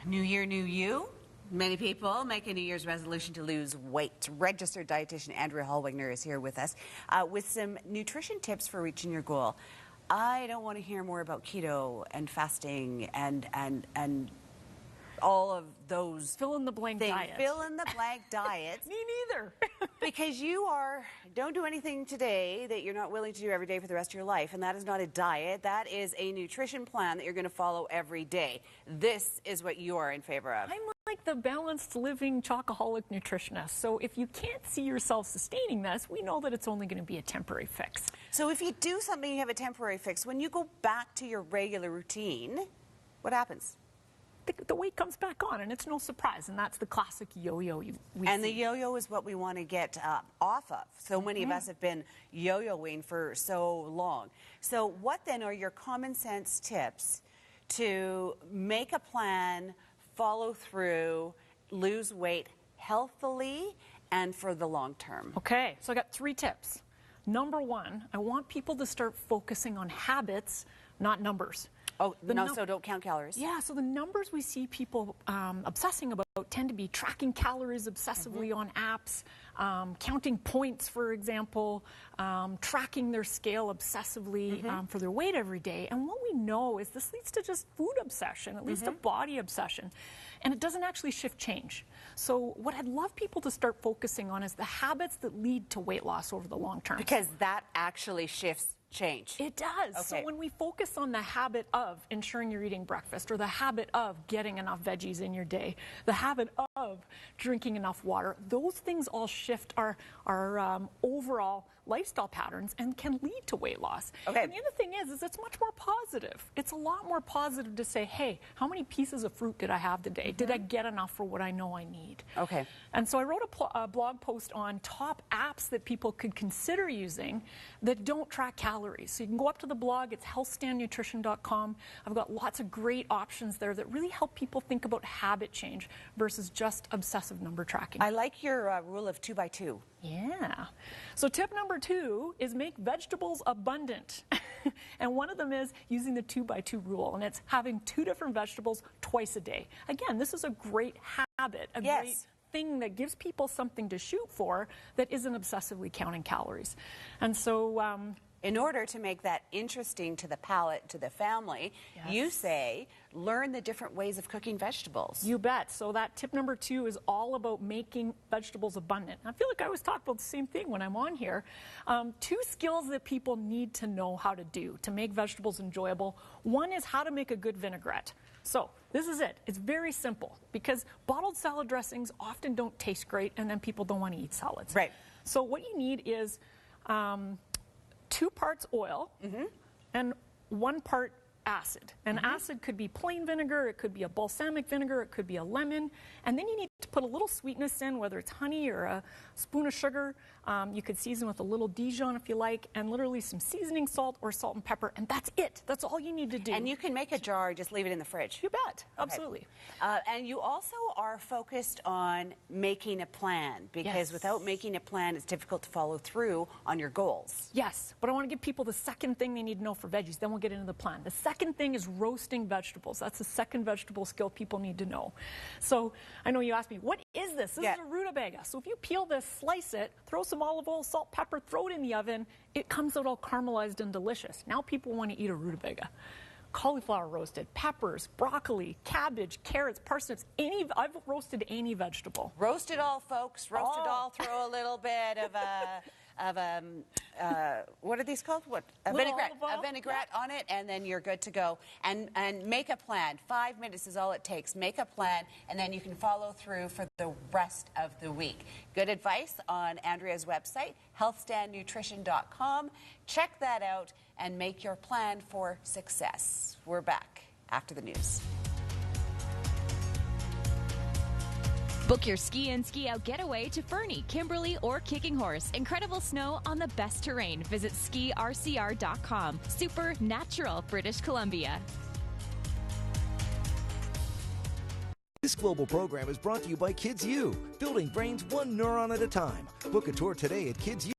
New year, new you. Many people make a New Year's resolution to lose weight. Registered dietitian Andrea Hallwigner is here with us with some nutrition tips for reaching your goal. I don't want to hear more about keto and fasting and all of those fill in the blank things. diet. Fill in the blank diets. Me neither. Because don't do anything today that you're not willing to do every day for the rest of your life. And that is not a diet. That is a nutrition plan that you're going to follow every day. This is what you are in favor of. I'm like the balanced living chocoholic nutritionist. So if you can't see yourself sustaining this, we know that it's only going to be a temporary fix. So if you do something, you have a temporary fix. When you go back to your regular routine, what happens? The weight comes back on, and it's no surprise, and that's the classic yo-yo we see. The yo-yo is what we want to get off of. So many of us have been yo-yoing for so long. So what then are your common sense tips to make a plan, follow through, lose weight healthfully and for the long term? Okay, so I got 3 tips. Number 1, I want people to start focusing on habits, not numbers. Oh, so don't count calories. Yeah, so the numbers we see people obsessing about tend to be tracking calories obsessively on apps, counting points, for example, tracking their scale obsessively for their weight every day. And what we know is this leads to just food obsession, at least a body obsession. And it doesn't actually shift change. So what I'd love people to start focusing on is the habits that lead to weight loss over the long term. Because that actually shifts change. It does. Okay. So when we focus on the habit of ensuring you're eating breakfast, or the habit of getting enough veggies in your day, the habit of drinking enough water, those things all shift our overall lifestyle patterns and can lead to weight loss. Okay. And the other thing is it's much more positive. It's a lot more positive to say, hey, how many pieces of fruit did I have today? Did I get enough for what I know I need? Okay. And so I wrote a blog post on top apps that people could consider using that don't track calories. So you can go up to the blog. It's healthstandnutrition.com. I've got lots of great options there that really help people think about habit change versus just obsessive number tracking. I like your rule of 2 by 2. Yeah. So tip number 2 is make vegetables abundant. And one of them is using the 2 by 2 rule, and it's having 2 different vegetables twice a day. Again, this is a great habit, a great thing that gives people something to shoot for that isn't obsessively counting calories. And so in order to make that interesting to the palate, to the family, you say, learn the different ways of cooking vegetables. You bet. So that tip number 2 is all about making vegetables abundant. I feel like I always talk about the same thing when I'm on here. 2 skills that people need to know how to do to make vegetables enjoyable. One is how to make a good vinaigrette. So this is it. It's very simple because bottled salad dressings often don't taste great, and then people don't want to eat salads. Right. So what you need is 2 parts oil and 1 part acid. And acid could be plain vinegar, it could be a balsamic vinegar, it could be a lemon. And then you need to put a little sweetness in, whether it's honey or a spoon of sugar. You could season with a little Dijon if you like, and literally some seasoning salt or salt and pepper, and that's it. That's all you need to do. And you can make a jar, just leave it in the fridge. You bet. Absolutely. And you also are focused on making a plan, because without making a plan, it's difficult to follow through on your goals. Yes, but I want to give people the second thing they need to know for veggies, then we'll get into the plan. The second thing is roasting vegetables. That's the second vegetable skill people need to know. So I know you asked me, what is this? This is a rutabaga. So if you peel this, slice it, throw some olive oil, salt, pepper, throw it in the oven, it comes out all caramelized and delicious. Now people want to eat a rutabaga. Cauliflower roasted, peppers, broccoli, cabbage, carrots, parsnips, I've roasted any vegetable. Roast it all, folks. Roast it all. Throw a little bit of what are these called? A vinaigrette on it, and then you're good to go. And make a plan. 5 minutes is all it takes. Make a plan, and then you can follow through for the rest of the week. Good advice on Andrea's website, healthstandnutrition.com. Check that out and make your plan for success. We're back after the news. Book your ski in, ski out getaway to Fernie, Kimberley, or Kicking Horse. Incredible snow on the best terrain. Visit skircr.com. Super natural, British Columbia. This global program is brought to you by Kids U, building brains 1 neuron at a time. Book a tour today at KidsU.